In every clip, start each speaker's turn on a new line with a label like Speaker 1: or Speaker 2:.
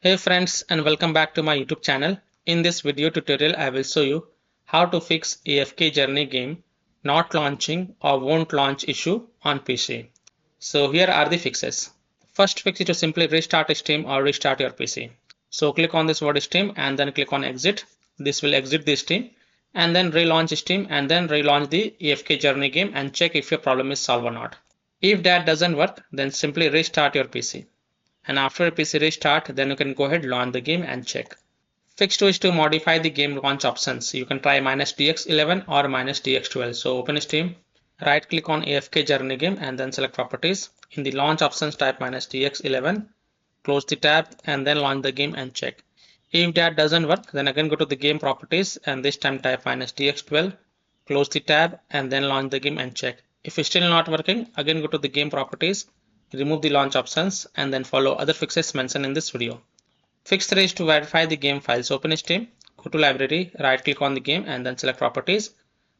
Speaker 1: Hey friends, and welcome back to my YouTube channel. In this video tutorial I will show you how to fix AFK Journey game not launching or won't launch issue on PC. So here are the fixes. First fix is to simply restart Steam or restart your PC. So click on this word Steam and then click on exit. This will exit the Steam and then relaunch Steam and then relaunch the AFK Journey game and check if your problem is solved or not. If that doesn't work, then simply restart your PC. And after a PC restart, then you can go ahead, launch the game and check. Fix 2 is to modify the game launch options. You can try -DX11 or -DX12. So open Steam, right click on AFK Journey game and then select properties. In the launch options type -DX11, close the tab and then launch the game and check. If that doesn't work, then again go to the game properties and this time type -DX12, close the tab and then launch the game and check. If it's still not working, again go to the game properties, remove the launch options and then follow other fixes mentioned in this video. Fix 3 is to verify the game files. Open Steam, go to library, right click on the game and then select properties.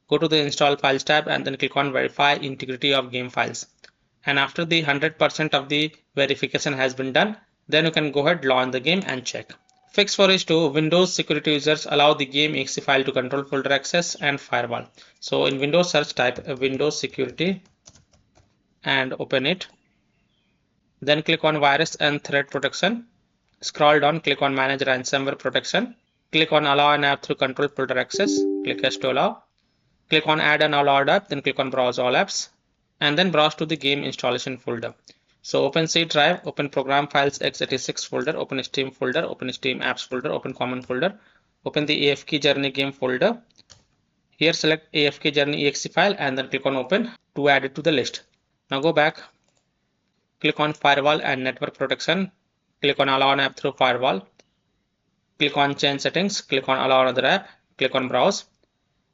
Speaker 1: Go to the install files tab and then click on verify integrity of game files. And after the 100% of the verification has been done, then you can go ahead, launch the game and check. Fix 4 is to Windows security users allow the game exe file to control folder access and firewall. So in Windows search type Windows security and open it. Then click on virus and threat protection. Scroll down, click on manage ransomware protection. Click on allow an app through control folder access. Click yes to allow. Click on add an allowed app, then click on browse all apps and then browse to the game installation folder. So open C drive, open program files x86 folder, open Steam folder, open Steam apps folder, open common folder, open the AFK Journey game folder. Here select AFK Journey exe file and then click on open to add it to the list. Now go back. Click on firewall and network protection. Click on allow an app through firewall. Click on change settings. Click on allow another app. Click on browse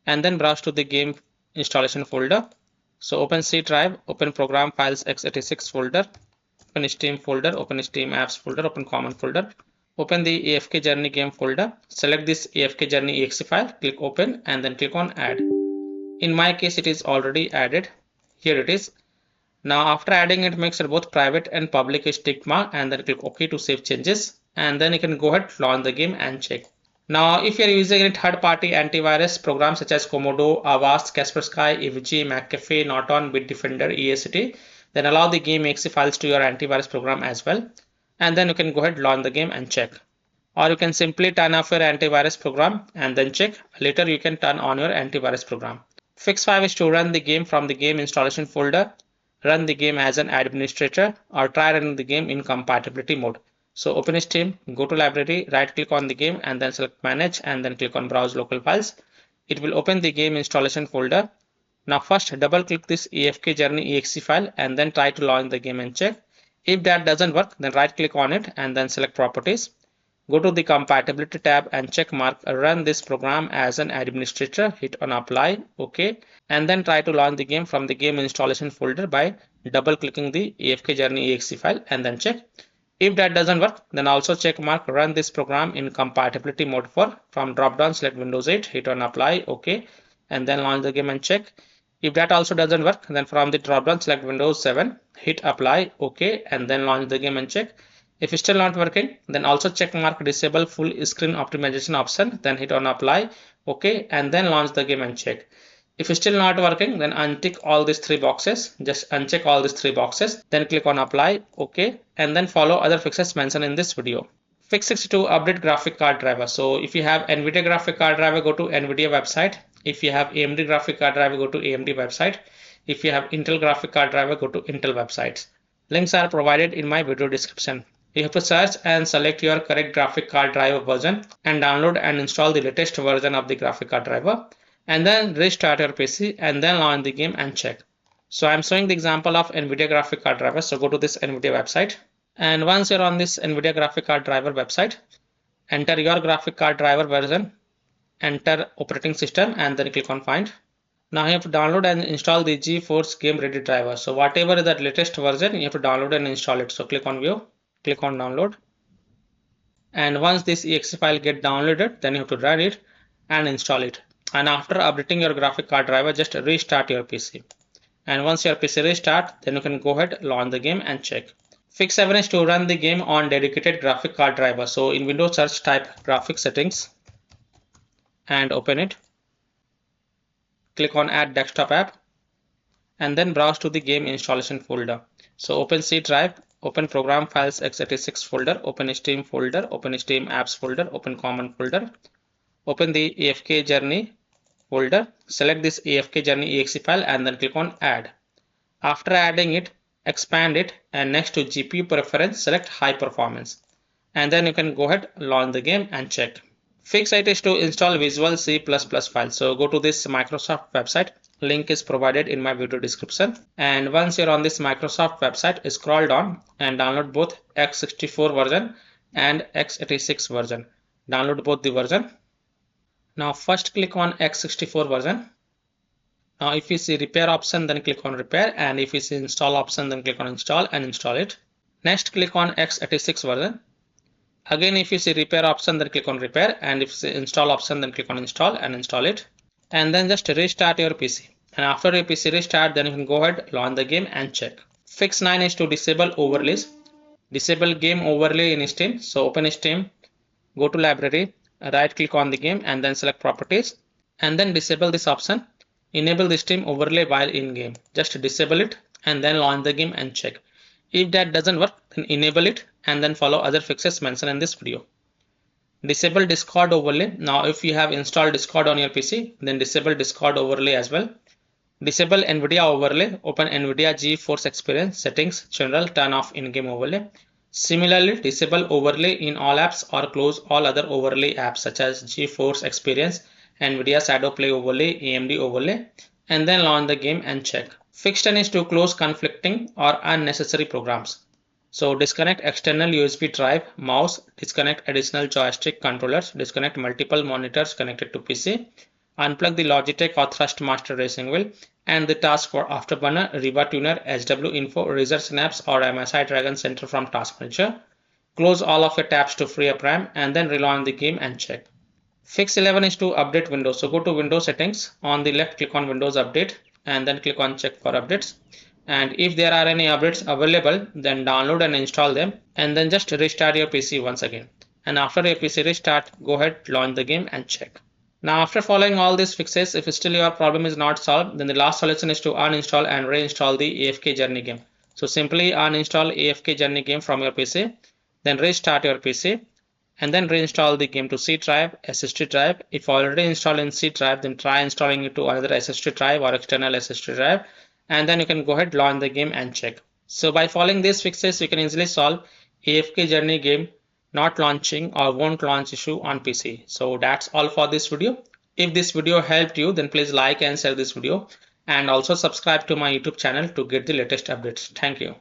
Speaker 1: and then browse to the game installation folder. So open C drive, open program files x86 folder, open Steam folder, open Steam apps folder, open common folder, open the AFK Journey game folder. Select this AFK Journey exe file, click open and then click on add. In my case it is already added. Here it is. Now after adding it, make sure both private and public is tick mark and then click OK to save changes and then you can go ahead, launch the game and check. Now if you are using any third-party antivirus programs such as Komodo, Avast, Kaspersky, EVG, McAfee, Norton, Bitdefender, EACT, then allow the game exe files to your antivirus program as well and then you can go ahead, launch the game and check. Or you can simply turn off your antivirus program and then check. Later you can turn on your antivirus program. Fix 5 is to run the game from the game installation folder. Run the game as an administrator or try running the game in compatibility mode. So open Steam, go to library, right click on the game and then select manage and then click on browse local files. It will open the game installation folder. Now first double click this AFK Journey exe file and then try to launch the game and check. If that doesn't work, then right click on it and then select properties. Go to the compatibility tab and check mark run this program as an administrator, hit on apply, OK, and then try to launch the game from the game installation folder by double clicking the AFK Journey exe file and then check. If that doesn't work, then also check mark run this program in compatibility mode for. From drop down select Windows 8, hit on apply, OK, and then launch the game and check. If that also doesn't work, then from the drop down select Windows 7, hit apply, OK, and then launch the game and check. If it's still not working, then also check mark disable full screen optimization option, then hit on apply, OK, and then launch the game and check. If it's still not working, then untick all these three boxes. Just uncheck all these three boxes, then click on apply, OK, and then follow other fixes mentioned in this video. Fix 62 update graphic card driver. So if you have NVIDIA graphic card driver, go to NVIDIA website. If you have AMD graphic card driver, go to AMD website. If you have Intel graphic card driver, go to Intel websites. Links are provided in my video description. You have to search and select your correct graphic card driver version and download and install the latest version of the graphic card driver and then restart your PC and then launch the game and check. So I'm showing the example of NVIDIA graphic card driver. So go to this NVIDIA website and once you're on this NVIDIA graphic card driver website, enter your graphic card driver version, enter operating system and then click on find. Now you have to download and install the GeForce Game Ready driver. So whatever is that latest version, you have to download and install it. So click on view. Click on download and once this exe file get downloaded, then you have to run it and install it. And after updating your graphic card driver, just restart your PC. And once your PC restart, then you can go ahead, launch the game and check. Fix 7 is to run the game on dedicated graphic card driver. So in Windows search, type graphic settings and open it. Click on add desktop app and then browse to the game installation folder. So open C drive, open program files x86 folder, open Steam folder, open Steam apps folder, open common folder, open the AFK Journey folder, select this AFK Journey exe file and then click on add. After adding it, expand it and next to GPU preference, select high performance. And then you can go ahead, launch the game and check. Fix it is to install Visual C++ file. So go to this Microsoft website. Link is provided in my video description. And once you're on this Microsoft website, scroll down and download both x64 version and x86 version. Download both the version. Now first click on x64 version. Now if you see repair option, then click on repair, and if you see install option, then click on install and install it. Next click on x86 version. Again, if you see repair option, then click on repair, and if you see install option, then click on install and install it. And then just restart your PC. And after your PC restart, then you can go ahead, launch the game and check. Fix 9 is to disable overlays. Disable game overlay in Steam. So open Steam, go to library, right click on the game and then select properties and then disable this option. Enable the Steam overlay while in game. Just disable it and then launch the game and check. If that doesn't work, then enable it and then follow other fixes mentioned in this video. Disable Discord overlay. Now if you have installed Discord on your PC, then disable Discord overlay as well. Disable NVIDIA overlay. Open NVIDIA GeForce Experience settings, general, turn off in-game overlay. Similarly, disable overlay in all apps or close all other overlay apps such as GeForce Experience, NVIDIA Shadow Play overlay, AMD overlay, and then launch the game and check. Fix 10 is to close conflicting or unnecessary programs. So disconnect external USB drive, mouse, disconnect additional joystick controllers, disconnect multiple monitors connected to PC, unplug the Logitech or Thrustmaster racing wheel, and the task for Afterburner, Riva Tuner, SW Info, Razor Synapse or MSI Dragon Center from Task Manager. Close all of your tabs to free up RAM and then relaunch the game and check. Fix 11 is to update Windows. So go to Windows settings. On the left, click on Windows Update and then click on check for updates. And if there are any updates available, then download and install them and then just restart your PC once again. And after your PC restart, go ahead, launch the game and check. Now after following all these fixes, if still your problem is not solved, then the last solution is to uninstall and reinstall the AFK Journey game. So simply uninstall AFK Journey game from your PC, then restart your PC and then reinstall the game to C drive, SSD drive. If already installed in C drive, then try installing it to another SSD drive or external SSD drive, and then you can go ahead, launch the game and check. So by following these fixes, you can easily solve AFK Journey game not launching or won't launch issue on PC. So that's all for this video. If this video helped you, then please like and share this video and also subscribe to my YouTube channel to get the latest updates. Thank you.